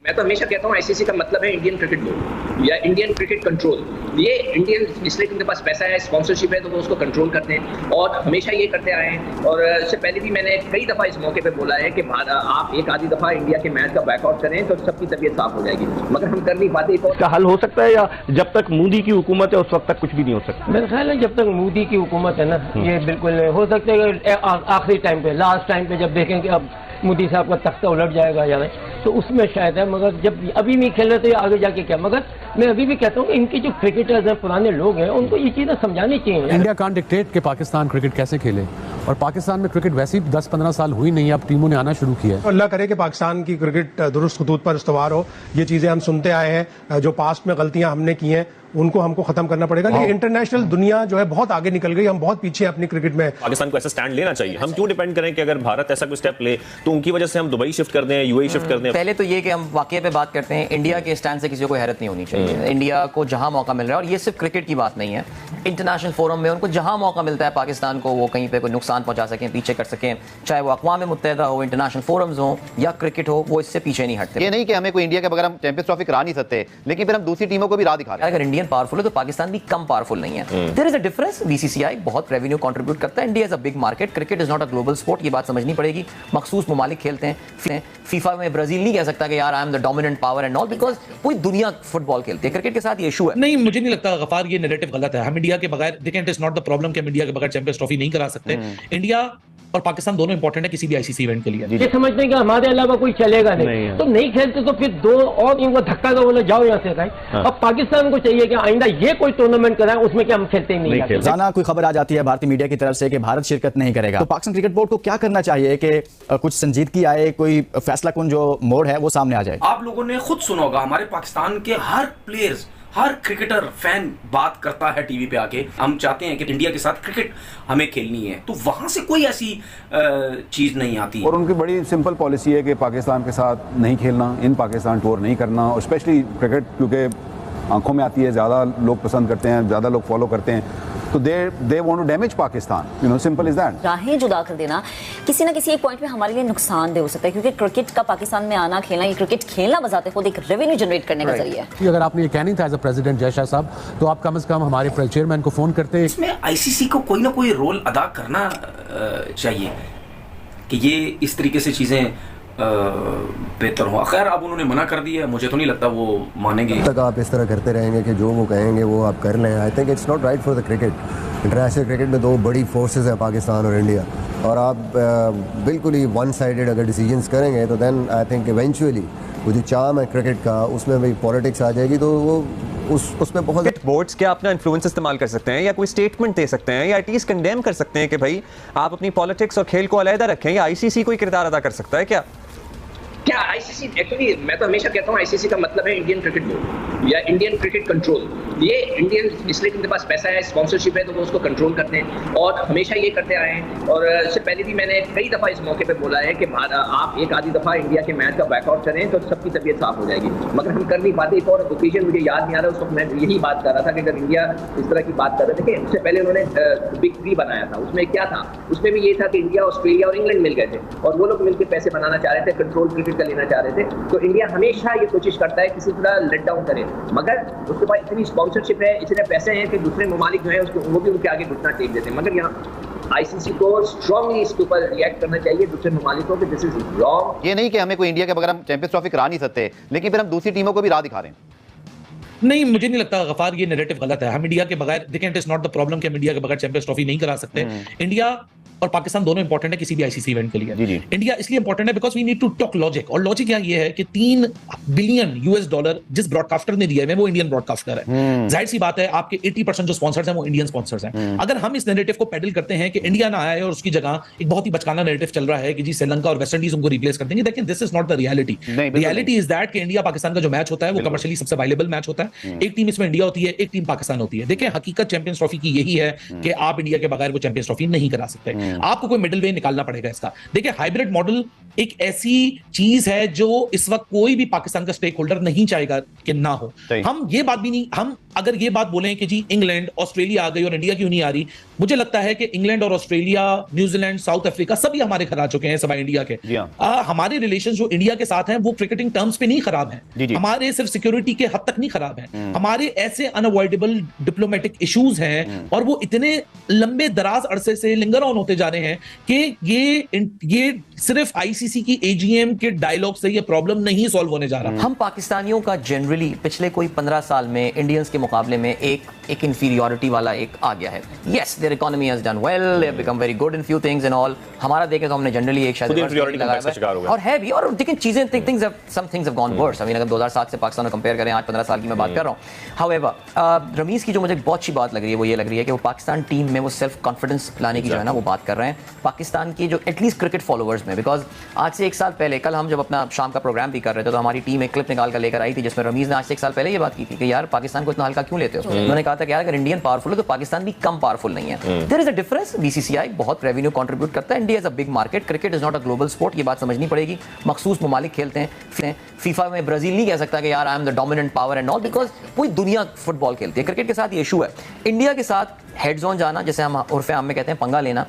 मैं तो हमेशा कहता हूँ आईसीसी का मतलब है इंडियन क्रिकेट बोर्ड या इंडियन क्रिकेट कंट्रोल। ये इंडियन, इसलिए उनके पास पैसा है, स्पॉन्सरशिप है, तो वो उसको कंट्रोल करते हैं और हमेशा ये करते आए हैं। और इससे पहले भी मैंने कई दफ़ा इस मौके पे बोला है कि आप एक आधी दफ़ा इंडिया के मैच का बैकआउट करें तो सबकी तबीयत साफ हो जाएगी, मगर हम कर नहीं पाते। इसका हल हो सकता है या जब तक मोदी की हुकूमत है उस वक्त तक कुछ भी नहीं हो सकता? मेरा ख्याल है जब तक मोदी की हुकूमत है ना, ये बिल्कुल हो सकता है आखिरी टाइम पे, लास्ट टाइम पे जब देखें कि अब मोदी साहब का तख्ता उलट जाएगा या नहीं, तो उसमें शायद है। मगर जब अभी नहीं खेल रहे तो ये आगे जाके क्या। मगर मैं अभी भी कहता हूँ कि इनकी जो क्रिकेटर्स हैं, पुराने लोग हैं, उनको ये चीज़ें समझानी चाहिए। इंडिया कांट डिक्टेट कि पाकिस्तान क्रिकेट कैसे खेले, और पाकिस्तान में क्रिकेट वैसे ही 10-15 साल हुई नहीं, अब टीमों ने आना शुरू किया है। अल्लाह करे कि पाकिस्तान की क्रिकेट दुरुस्त खतूत पर इस्तवार हो। ये चीज़ें हम सुनते आए हैं, जो पास्ट में गलतियां हमने की हैं उनको हमको खत्म करना पड़ेगा। लेकिन इंटरनेशनल दुनिया जो है बहुत आगे निकल गई, हम बहुत पीछे अपनी क्रिकेट में। पाकिस्तान को ऐसा स्टैंड लेना चाहिए। हम क्यों डिपेंड करें कि अगर भारत ऐसा कोई स्टेप ले तो उनकी वजह से हम दुबई शिफ्ट कर दें, यूएई शिफ्ट कर दें। पहले तो ये कि हम वाकये पे बात करते हैं, इंडिया के स्टैंड से किसी को हैरत नहीं होनी चाहिए। इंडिया को जहां मौका मिल रहा है, और ये सिर्फ क्रिकेट की बात नहीं है, इंटरनेशनल फोरम में उनको जहां मौका मिलता है पाकिस्तान को वो कहीं पे कोई नुकसान पहुंचा सकें, पीछे कर सकें, चाहे वो अक़वाम मुत्तहिदा हो, इंटरनेशनल फोरम्स हो या क्रिकेट हो, वो इससे पीछे नहीं हटते। ये नहीं कि हमें कोई इंडिया के बगैर हम चैंपियंस ट्रॉफी करा नहीं सकते, लेकिन फिर हम दूसरी टीमों को भी राह दिखा रहे हैं। अगर इंडियन पावरफुल है तो पाकिस्तान भी कम पावरफुल नहीं है। There is a difference. BCCI बहुत रेवेन्यू कंट्रीब्यूट करता है, India is a big market, cricket is not a global sport, ये बात समझनी पड़ेगी। मखसूस ममालिक खेलते हैं, फीफा में ब्राजील नहीं कह सकता कि यार I am the dominant power and all, because पूरी दुनिया फुटबॉल खेलती है, क्रिकेट के साथ ये इशू है। नहीं, मुझे नहीं लगता गफार ये नैरेटिव गलत है। हम इंडिया के बगैर, देखें, it is not the problem कि हम इंडिया के बगैर चैंपियंस ट्रॉफी नहीं करा सकते। इंडिया और पाकिस्तान दोनों इंपॉर्टेंट है किसी भी आईसीसी इवेंट के लिए। ये समझते हैं कि हमारे अलावा कोई चलेगा नहीं, तो नहीं खेलते तो फिर दो और इनको धक्का दो, बोले जाओ यहाँ से भाई। अब पाकिस्तान को चाहिए कि आइंदा ये कोई टूर्नामेंट कराए, उसमें क्या हम खेलते ही नहीं। रोजाना कोई खबर आ जाती है भारतीय मीडिया की तरफ से कि भारत शिरकत नहीं करेगा, तो पाकिस्तान क्रिकेट बोर्ड को क्या करना चाहिए कि कुछ संजीदगी आए, कोई फैसला कौन जो मोड़ है वो सामने आ जाए? आप लोगों ने खुद सुना होगा, हमारे पाकिस्तान के हर प्लेयर्स, हर क्रिकेटर फैन बात करता है टीवी पे आके, हम चाहते हैं कि इंडिया के साथ क्रिकेट हमें खेलनी है, तो वहां से कोई ऐसी चीज नहीं आती। और उनकी बड़ी सिंपल पॉलिसी है कि पाकिस्तान के साथ नहीं खेलना, इन पाकिस्तान टूर नहीं करना, और स्पेशली क्रिकेट क्योंकि आंखों में आती है, ज़्यादा लोग पसंद करते हैं, ज़्यादा लोग फॉलो करते हैं, तो they want to damage Pakistan, you know, simple is that. राहें जुदा कर देना किसी ना किसी एक पॉइंट में हमारे लिए नुकसानदेह हो सकता है, क्योंकि क्रिकेट का पाकिस्तान में आना, खेलना, ये क्रिकेट खेलना बजाते खुद एक रेवेन्यू जनरेट करने का जरिया है। अगर आपने ये कहनी था as a president Jay Shah साहब, तो आप कम से कम हमारे चेयरमैन को फोन करते। इसमें आईसीसी को कोई ना कोई रोल अदा करना चाहिए कि ये इस तरीके से चीजें बेहतर हो। खैर, अब उन्होंने मना कर दिया है, मुझे तो नहीं लगता वो मानेंगे। तक आप इस तरह करते रहेंगे कि जो वो कहेंगे वो आप कर लें, I think it's not right for the cricket. International cricket में दो बड़ी फोर्सेस हैं, पाकिस्तान और इंडिया, और आप बिल्कुल ही वन साइडेड अगर डिसीजंस करेंगे तो देन आई थिंक इवेंचुअली वो जो चार्म है क्रिकेट का, उसमें भी पॉलिटिक्स आ जाएगी, तो वो उसमें बहुत बोर्ड्स क्या अपना इन्फ्लुएंस इस्तेमाल कर सकते हैं या कोई स्टेटमेंट दे सकते हैं या एटलीस्ट कंडेम कर सकते हैं कि भाई आप अपनी पॉलिटिक्स और खेल को अलग रखें, या आईसीसी कोई किरदार अदा कर सकता है क्या? क्या आईसीसी, एक्चुअली मैं तो हमेशा कहता हूँ आईसीसी का मतलब है इंडियन क्रिकेट बोर्ड या इंडियन क्रिकेट कंट्रोल। ये इंडियन, इसलिए उनके पास पैसा है, स्पॉन्सरशिप है, तो वो उसको कंट्रोल करते हैं और हमेशा ये करते आए हैं। और इससे पहले भी मैंने कई दफ़ा इस मौके पे बोला है कि आप एक आधी दफ़ा इंडिया के मैच का बैकआउट करें तो सबकी तबीयत साफ हो जाएगी, मगर हम कर नहीं पाते। एक और ओकेजन मुझे याद नहीं आ रहा, उस वक्त मैं यही बात कर रहा था कि अगर इंडिया इस तरह की बात कर रहे थे, उससे पहले उन्होंने बिग 3 बनाया था, उसमें क्या था, उसमें भी ये था कि इंडिया, ऑस्ट्रेलिया और इंग्लैंड मिल गए थे और वो लोग मिलकर पैसे बनाना चाह रहे थे, कंट्रोल क्रिकेट का लेना चाह रहे थे। तो इंडिया हमेशा ये कोशिश करता है किसी तरह लेट डाउन करे, मगर उसके पास इतनी स्पॉन्सरशिप है, इतने पैसे हैं कि दूसरे ममालिक जो है उसको वो भी उनके आगे घुटना टेक देते हैं। मगर यहाँ आईसीसी को स्ट्रांगली इसके ऊपर रिएक्ट करना चाहिए दूसरे ममालिकों के, दिस इज रॉन्ग। ये नहीं कि हमें कोई इंडिया के बगैर हम चैंपियंस ट्रॉफी करा नहीं सकते, लेकिन फिर हम दूसरी टीमों को भी राह दिखा रहे हैं। नहीं, मुझे नहीं लगता गफार ये नैरेटिव गलत है। हम इंडिया के बगैर, देखें, it is not the problem कि हम इंडिया के बगैर चैंपियंस ट्रॉफी नहीं करा सकते। इंडिया और पाकिस्तान दोनों इंपॉर्टेंट है किसी भी आईसीसी इवेंट के लिए। इंडिया इसलिए इंपॉर्टेंट है because we need to talk logic, और लॉजिक यहाँ ये है कि $3 बिलियन जिस ब्रॉडकास्टर ने दिया है वो इंडियन ब्रॉडकास्टर है। जाहिर सी बात है, आपके 80% जो स्पॉन्सर्स हैं वो इंडियन स्पॉन्सर्स हैं। अगर हम इस नैरेटिव को पेडल करते हैं कि इंडिया ना आए और उसकी जगह एक बहुत ही बचकाना नैरेटिव चल रहा है कि जी श्रीलंका और वेस्ट इंडीज उनको रिप्लेस कर देंगे, लेकिन this is not the reality. Reality is that कि इंडिया पाकिस्तान का जो मैच होता है वो कमर्शियली सबसे अवेलेबल मैच होता है। एक टीम इसमें इंडिया होती है, एक टीम पाकिस्तान होती है। देखिए, हकीकत चैंपियंस ट्रॉफी की यही है कि आप इंडिया के बगैर वो चैंपियंस ट्रॉफी नहीं करा सकते, आपको कोई मिडिल निकालना पड़ेगा इसका। देखिए, हाइब्रिड मॉडल एक ऐसी चीज है जो इस वक्त कोई भी पाकिस्तान का स्टेक होल्डर नहीं चाहेगा कि ना हो। हम ये बात भी नहीं, हम अगर ये बात बोलें कि जी इंग्लैंड, ऑस्ट्रेलिया आ गई और इंडिया क्यों नहीं आ रही, मुझे लगता है कि इंग्लैंड और ऑस्ट्रेलिया, न्यूजीलैंड, साउथ अफ्रीका सभी हमारे घर आ चुके हैं सवाई इंडिया के। हमारे रिलेशन जो इंडिया के साथ हैं वो क्रिकेटिंग टर्म्स पे नहीं खराब हैं, हमारे सिर्फ सिक्योरिटी के हद तक नहीं खराब हैं, हमारे ऐसे अनअवॉइडेबल डिप्लोमेटिक इश्यूज हैं और वो इतने लंबे दराज अरसे से लिंगर ऑन होते जा रहे हैं कि ये सिर्फ आईसीसी की एजीएम के डायलॉग से ये प्रॉब्लम नहीं सॉल्व होने जा रहा। हम पाकिस्तानियों का जनरली पिछले कोई 15 साल में इंडियंस के मुकाबले में एक इंफीरियरिटी वाला एक आ गया है। Yes, there economy has done well, they have become very good in few things and all. हमारा देखें तो हमने जनरली एक शायद और है भी, और लेकिन चीजें some things have gone worse. I mean अगर 2007 से पाकिस्तान को कंपेयर करें, आज 15 साल की मैं बात कर रहा हूं। हाउएवर रमीज की जो मुझे बहुत अच्छी बात लग रही है वो ये लग रही है कि वो पाकिस्तान टीम में वो सेल्फ कॉन्फिडेंस लाने की जो है ना वो बात कर रहे हैं पाकिस्तान की जो एटलीस्ट क्रिकेट फॉलोअर्स में। बिकॉज आज से 1 साल पहले, कल हम जब अपना शाम का प्रोग्राम भी कर रहे थे तो हमारी टीम एक क्लिप निकाल कर लेकर आई थी जिसमें रमीज ने आज से 1 साल पहले ये बात की थी कि यार पाकिस्तान को इतना हल्का क्यों लेते हो। उन्होंने कहा था कि यार अगर इंडियन पावरफुल है तो पाकिस्तान भी कम पावरफुल नहीं है। There is a difference. BCCI बहुत रेवेन्यू कंट्रीब्यूट करता है, India is a big market, cricket is not a global sport, ये बात समझनी पड़ेगी। मखसूस ममालिक खेलते हैं, फीफा में ब्राजील नहीं कह सकता कि यार I am the dominant power and all, because पूरी दुनिया फुटबॉल खेलती है। क्रिकेट के साथ ये इशू है। इंडिया के साथ हेड जोन जाना, जैसे हम उर्फे आम में कहते हैं पंगा लेना,